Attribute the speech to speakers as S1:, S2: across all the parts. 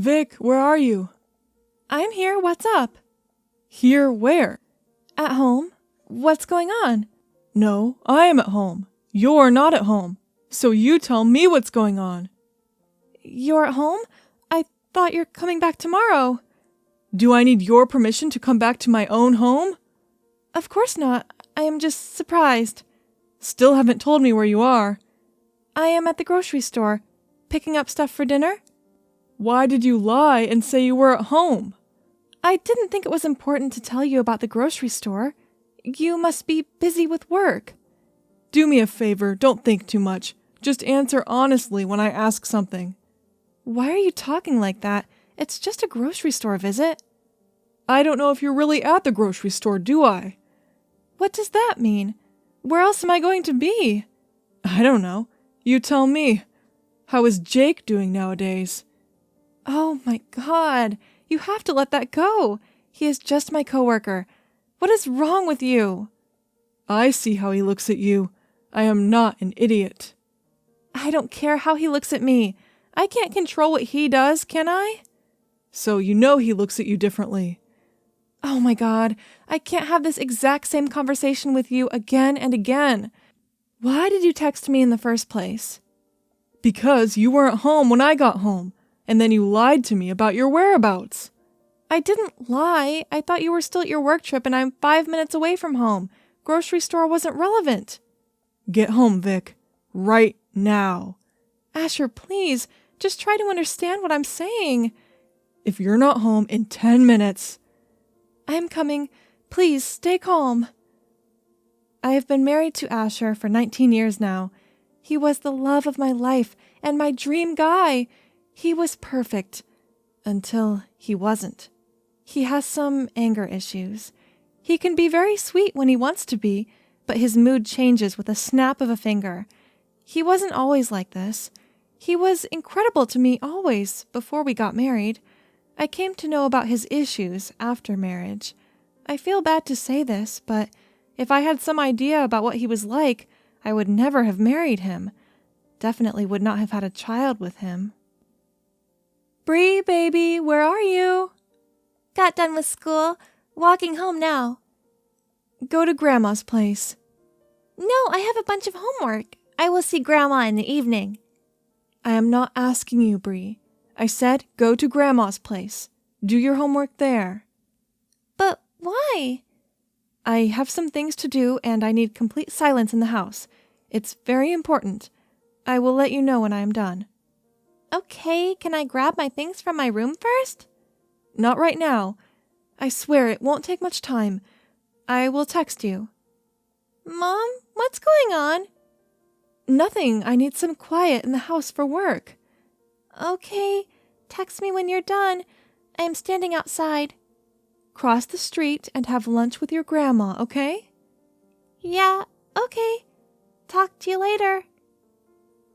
S1: Vic, where are you?
S2: I'm here. What's up?
S1: Here where?
S2: At home. What's going on?
S1: No, I am at home. You're not at home. So you tell me what's going on.
S2: You're at home? I thought you're coming back tomorrow.
S1: Do I need your permission to come back to my own home?
S2: Of course not. I am just surprised.
S1: Still haven't told me where you are.
S2: I am at the grocery store, picking up stuff for dinner.
S1: Why did you lie and say you were at home?
S2: I didn't think it was important to tell you about the grocery store. You must be busy with work.
S1: Do me a favor, don't think too much. Just answer honestly when I ask something.
S2: Why are you talking like that? It's just a grocery store visit.
S1: I don't know if you're really at the grocery store, do I?
S2: What does that mean? Where else am I going to be?
S1: I don't know. You tell me. How is Jake doing nowadays?
S2: Oh my God. You have to let that go. He is just my coworker. What is wrong with you?
S1: I see how he looks at you. I am not an idiot.
S2: I don't care how he looks at me. I can't control what he does, can I?
S1: So you know he looks at you differently.
S2: Oh my God. I can't have this exact same conversation with you again and again. Why did you text me in the first place?
S1: Because you weren't home when I got home, and then you lied to me about your whereabouts.
S2: I didn't lie. I thought you were still at your work trip and I'm 5 minutes away from home. Grocery store wasn't relevant.
S1: Get home, Vic. Right now.
S2: Asher, please, just try to understand what I'm saying.
S1: If you're not home in 10 minutes...
S2: I'm coming. Please, stay calm. I have been married to Asher for 19 years now. He was the love of my life and my dream guy. He was perfect. Until he wasn't. He has some anger issues. He can be very sweet when he wants to be, but his mood changes with a snap of a finger. He wasn't always like this. He was incredible to me always before we got married. I came to know about his issues after marriage. I feel bad to say this, but if I had some idea about what he was like, I would never have married him. Definitely would not have had a child with him. Bree, baby, where are you?
S3: Got done with school. Walking home now.
S2: Go to Grandma's place.
S3: No, I have a bunch of homework. I will see Grandma in the evening.
S2: I am not asking you, Bree. I said go to Grandma's place. Do your homework there.
S3: But why?
S2: I have some things to do and I need complete silence in the house. It's very important. I will let you know when I am done.
S3: Okay, can I grab my things from my room first?
S2: Not right now. I swear it won't take much time. I will text you.
S3: Mom, what's going on?
S2: Nothing. I need some quiet in the house for work.
S3: Okay, text me when you're done. I am standing outside.
S2: Cross the street and have lunch with your grandma, okay?
S3: Yeah, okay. Talk to you later.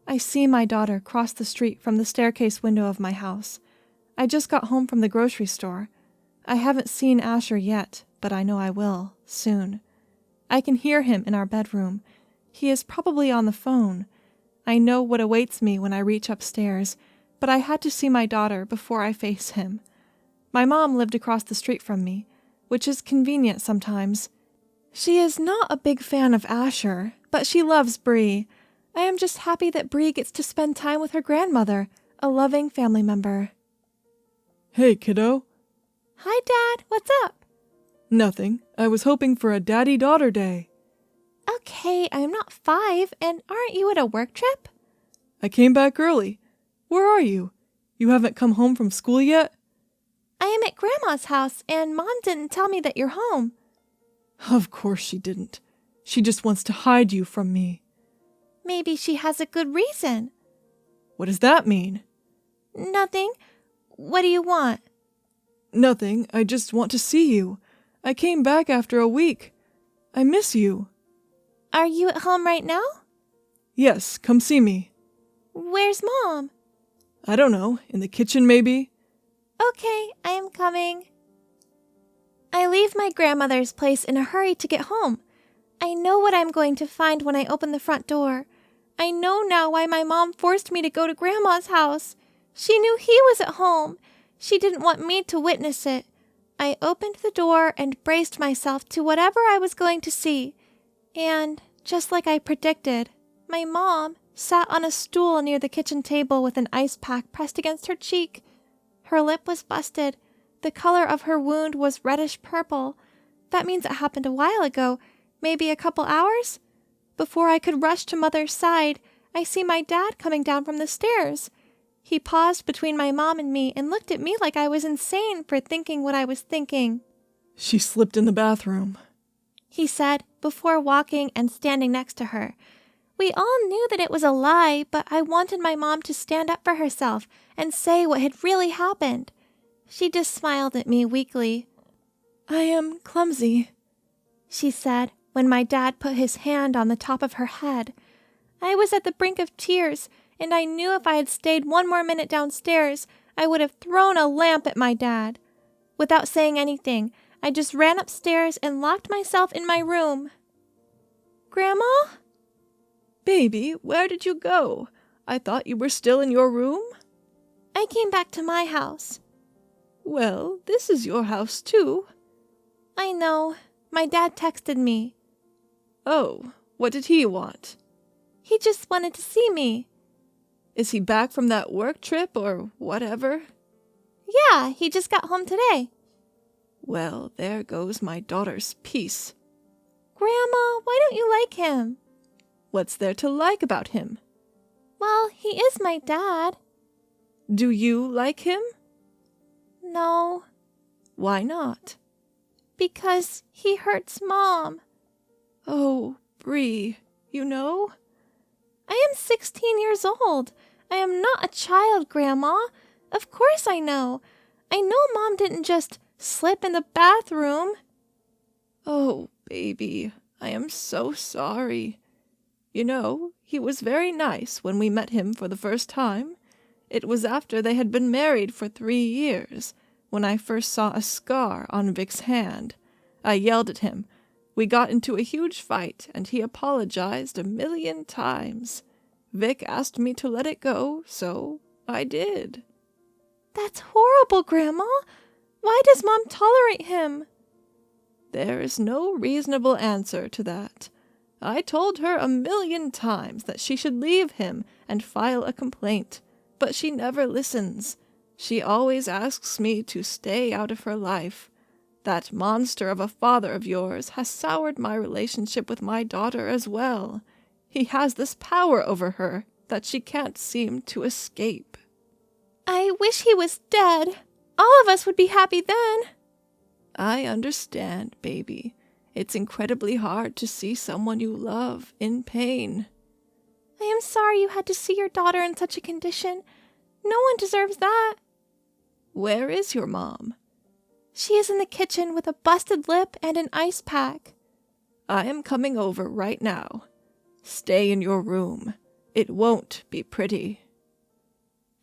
S2: I see my daughter cross the street from the staircase window of my house. I just got home from the grocery store. I haven't seen Asher yet, but I know I will, soon. I can hear him in our bedroom. He is probably on the phone. I know what awaits me when I reach upstairs, but I had to see my daughter before I face him. My mom lived across the street from me, which is convenient sometimes. She is not a big fan of Asher, but she loves Bree. I am just happy that Bree gets to spend time with her grandmother, a loving family member.
S1: Hey, kiddo.
S3: Hi, Dad. What's up?
S1: Nothing. I was hoping for a daddy-daughter day.
S3: Okay, I am not 5, and aren't you at a work trip?
S1: I came back early. Where are you? You haven't come home from school yet?
S3: I am at Grandma's house, and Mom didn't tell me that you're home.
S1: Of course she didn't. She just wants to hide you from me.
S3: Maybe she has a good reason.
S1: What does that mean?
S3: Nothing. What do you want?
S1: Nothing. I just want to see you. I came back after a week. I miss you.
S3: Are you at home right now?
S1: Yes, come see me.
S3: Where's Mom?
S1: I don't know. In the kitchen, maybe?
S3: Okay, I am coming. I leave my grandmother's place in a hurry to get home. I know what I'm going to find when I open the front door. I know now why my mom forced me to go to Grandma's house. She knew he was at home. She didn't want me to witness it. I opened the door and braced myself to whatever I was going to see. And, just like I predicted, my mom sat on a stool near the kitchen table with an ice pack pressed against her cheek. Her lip was busted. The color of her wound was reddish purple. That means it happened a while ago, maybe a couple hours. Before I could rush to Mother's side, I see my dad coming down from the stairs. He paused between my mom and me and looked at me like I was insane for thinking what I was thinking.
S1: She slipped in the bathroom,
S3: He said, before walking and standing next to her. We all knew that it was a lie, but I wanted my mom to stand up for herself and say what had really happened. She just smiled at me weakly.
S2: I am clumsy,
S3: she said when my dad put his hand on the top of her head. I was at the brink of tears, and I knew if I had stayed one more minute downstairs, I would have thrown a lamp at my dad. Without saying anything, I just ran upstairs and locked myself in my room. Grandma?
S1: Baby, where did you go? I thought you were still in your room?
S3: I came back to my house.
S1: Well, this is your house too.
S3: I know. My dad texted me.
S1: Oh, what did he want?
S3: He just wanted to see me.
S1: Is he back from that work trip or whatever?
S3: Yeah, he just got home today.
S1: Well, there goes my daughter's peace.
S3: Grandma, why don't you like him?
S1: What's there to like about him?
S3: Well, he is my dad.
S1: Do you like him?
S3: No,
S1: Why not?
S3: because he hurts Mom.
S1: Oh, Bree, you know?
S3: I am 16 years old. I am not a child, Grandma. Of course I know. I know Mom didn't just slip in the bathroom.
S1: Oh, baby, I am so sorry. You know, he was very nice when we met him for the first time. It was after they had been married for 3 years, when I first saw a scar on Vic's hand. I yelled at him. We got into a huge fight, and he apologized 1,000,000 times. Vic asked me to let it go, so I did.
S3: That's horrible, Grandma. Why does Mom tolerate him?
S1: There is no reasonable answer to that. I told her 1,000,000 times that she should leave him and file a complaint, but she never listens. She always asks me to stay out of her life. That monster of a father of yours has soured my relationship with my daughter as well. He has this power over her that she can't seem to escape.
S3: I wish he was dead. All of us would be happy then.
S1: I understand, baby. It's incredibly hard to see someone you love in pain.
S3: I am sorry you had to see your daughter in such a condition. No one deserves that.
S1: Where is your mom?
S3: She is in the kitchen with a busted lip and an ice pack.
S1: I am coming over right now. Stay in your room. It won't be pretty.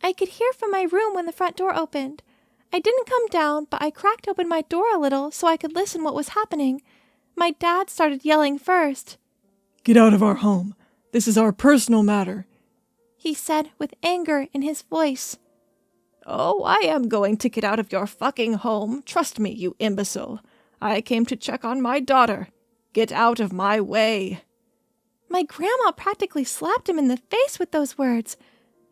S3: I could hear from my room when the front door opened. I didn't come down, but I cracked open my door a little so I could listen what was happening. My dad started yelling first.
S1: Get out of our home. This is our personal matter,
S3: He said with anger in his voice.
S1: Oh, I am going to get out of your fucking home. Trust me, you imbecile. I came to check on my daughter. Get out of my way.
S3: My grandma practically slapped him in the face with those words.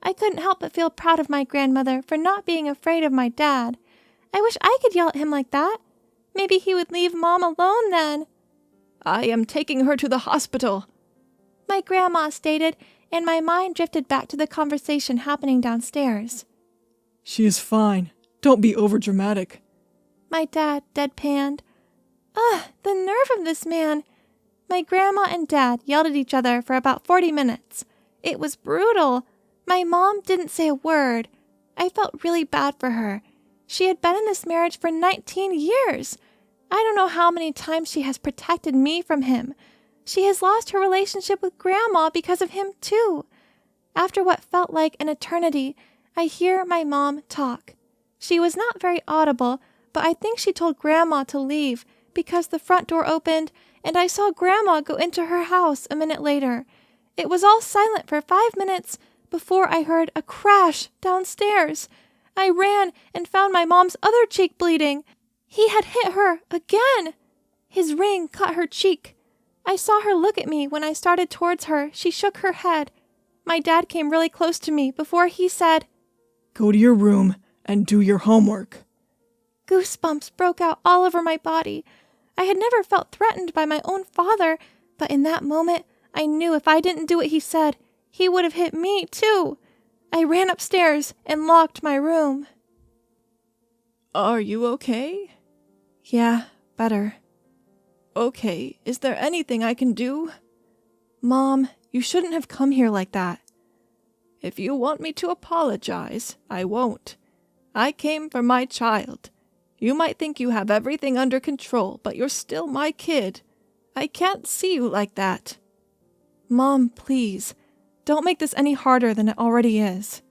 S3: I couldn't help but feel proud of my grandmother for not being afraid of my dad. I wish I could yell at him like that. Maybe he would leave Mom alone then.
S1: I am taking her to the hospital,
S3: my grandma stated, and my mind drifted back to the conversation happening downstairs.
S1: She is fine. Don't be overdramatic.
S3: My dad deadpanned. Ugh, the nerve of this man. My grandma and dad yelled at each other for about 40 minutes. It was brutal. My mom didn't say a word. I felt really bad for her. She had been in this marriage for 19 years. I don't know how many times she has protected me from him. She has lost her relationship with Grandma because of him, too. After what felt like an eternity, I hear my mom talk. She was not very audible, but I think she told Grandma to leave because the front door opened and I saw Grandma go into her house a minute later. It was all silent for 5 minutes before I heard a crash downstairs.
S2: I ran and found my mom's other cheek bleeding. He had hit her again. His ring cut her cheek. I saw her look at me when I started towards her. She shook her head. My dad came really close to me before he said,
S1: "Go to your room and do your homework."
S2: Goosebumps broke out all over my body. I had never felt threatened by my own father, but in that moment, I knew if I didn't do what he said, he would have hit me too. I ran upstairs and locked my room.
S1: Are you okay?
S2: Yeah, better.
S1: Okay, is there anything I can do?
S2: Mom, you shouldn't have come here like that.
S1: If you want me to apologize, I won't. I came for my child. You might think you have everything under control, but you're still my kid. I can't see you like that.
S2: Mom, please, don't make this any harder than it already is.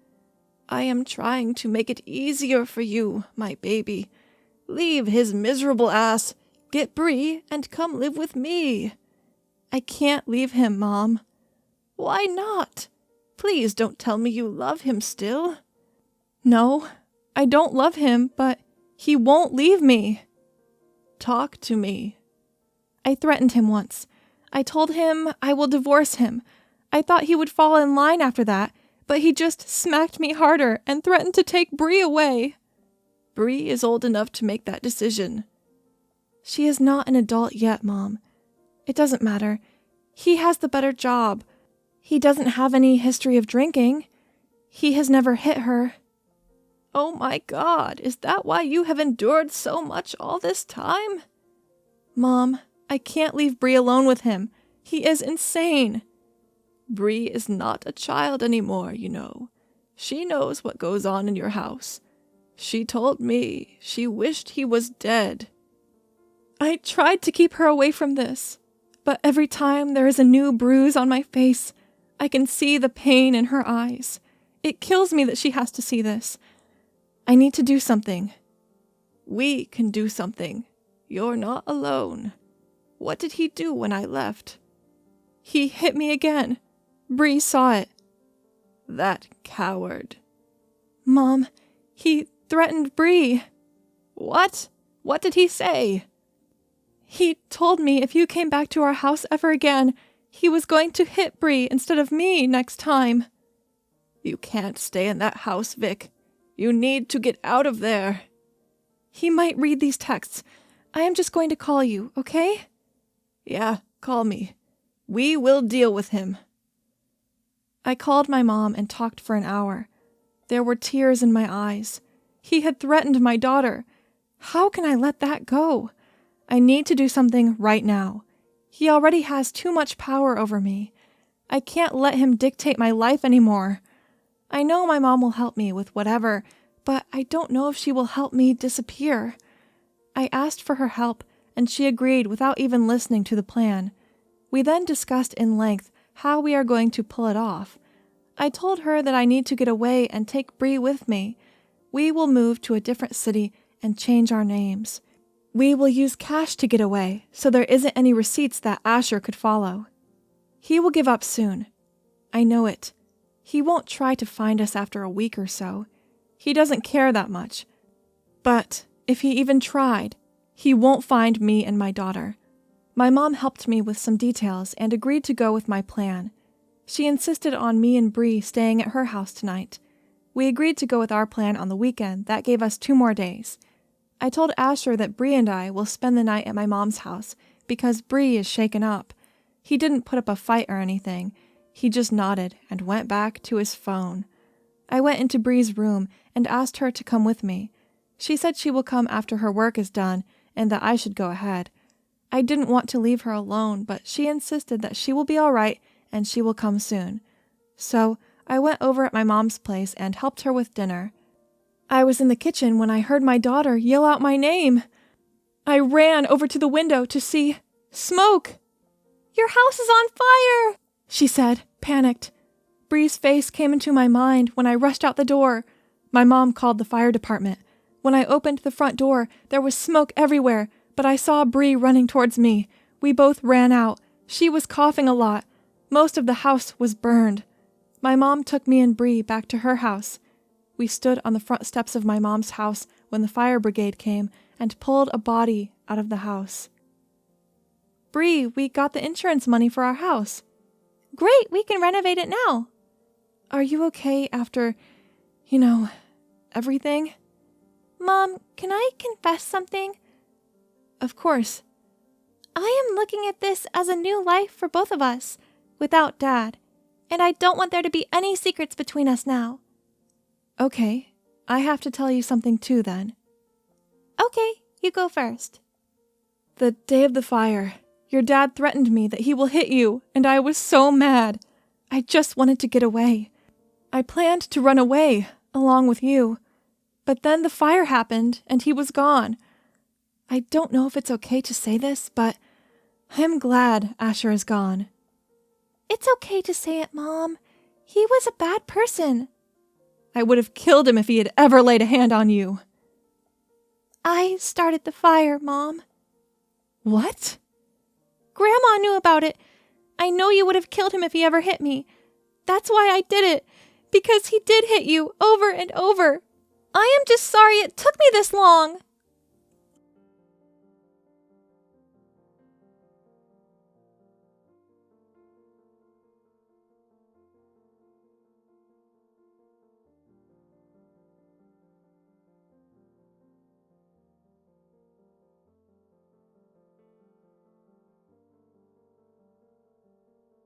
S1: I am trying to make it easier for you, my baby. Leave his miserable ass, get Bree, and come live with me.
S2: I can't leave him, Mom.
S1: Why not? Please don't tell me you love him still.
S2: No, I don't love him, but he won't leave me.
S1: Talk to me.
S2: I threatened him once. I told him I will divorce him. I thought he would fall in line after that, but he just smacked me harder and threatened to take Bree away.
S1: Bree is old enough to make that decision.
S2: She is not an adult yet, Mom. It doesn't matter. He has the better job. He doesn't have any history of drinking. He has never hit her.
S1: Oh my God, is that why you have endured so much all this time?
S2: Mom, I can't leave Bree alone with him. He is insane.
S1: Bree is not a child anymore, you know. She knows what goes on in your house. She told me she wished he was dead.
S2: I tried to keep her away from this, but every time there is a new bruise on my face, I can see the pain in her eyes. It kills me that she has to see this. I need to do something.
S1: We can do something. You're not alone. What did he do when I left?
S2: He hit me again. Bree saw it.
S1: That coward.
S2: Mom, he threatened Bree.
S1: What? What did he say?
S2: He told me if you came back to our house ever again, he was going to hit Bree instead of me next time.
S1: You can't stay in that house, Vic. You need to get out of there.
S2: He might read these texts. I am just going to call you, okay?
S1: Yeah, call me. We will deal with him.
S2: I called my mom and talked for an hour. There were tears in my eyes. He had threatened my daughter. How can I let that go? I need to do something right now. He already has too much power over me. I can't let him dictate my life anymore. I know my mom will help me with whatever, but I don't know if she will help me disappear. I asked for her help, and she agreed without even listening to the plan. We then discussed in length how we are going to pull it off. I told her that I need to get away and take Bree with me. We will move to a different city and change our names. We will use cash to get away, so there isn't any receipts that Asher could follow. He will give up soon. I know it. He won't try to find us after a week or so. He doesn't care that much. But if he even tried, he won't find me and my daughter. My mom helped me with some details and agreed to go with my plan. She insisted on me and Bree staying at her house tonight. We agreed to go with our plan on the weekend. That gave us 2 more days. I told Asher that Bree and I will spend the night at my mom's house because Bree is shaken up. He didn't put up a fight or anything. He just nodded and went back to his phone. I went into Bree's room and asked her to come with me. She said she will come after her work is done and that I should go ahead. I didn't want to leave her alone, but she insisted that she will be all right and she will come soon. So I went over at my mom's place and helped her with dinner. I was in the kitchen when I heard my daughter yell out my name. I ran over to the window to see smoke. "Your house is on fire!" she said, panicked. Bree's face came into my mind when I rushed out the door. My mom called the fire department. When I opened the front door, there was smoke everywhere, but I saw Bree running towards me. We both ran out. She was coughing a lot. Most of the house was burned. My mom took me and Bree back to her house. we stood on the front steps of my mom's house when the fire brigade came and pulled a body out of the house. Bree, we got the insurance money for our house.
S3: Great, we can renovate it now.
S2: Are you okay after, everything?
S3: Mom, can I confess something?
S2: Of course.
S3: I am looking at this as a new life for both of us, without Dad, and I don't want there to be any secrets between us now.
S2: Okay, I have to tell you something too then.
S3: Okay, you go first.
S2: The day of the fire, your dad threatened me that he will hit you, and I was so mad. I just wanted to get away. I planned to run away, along with you. But then the fire happened, and he was gone. I don't know if it's okay to say this, but I'm glad Asher is gone.
S3: It's okay to say it, Mom. He was a bad person.
S2: I would have killed him if he had ever laid a hand on you.
S3: I started the fire, Mom.
S2: What?
S3: Grandma knew about it. I know you would have killed him if he ever hit me. That's why I did it. Because he did hit you over and over. I am just sorry it took me this long.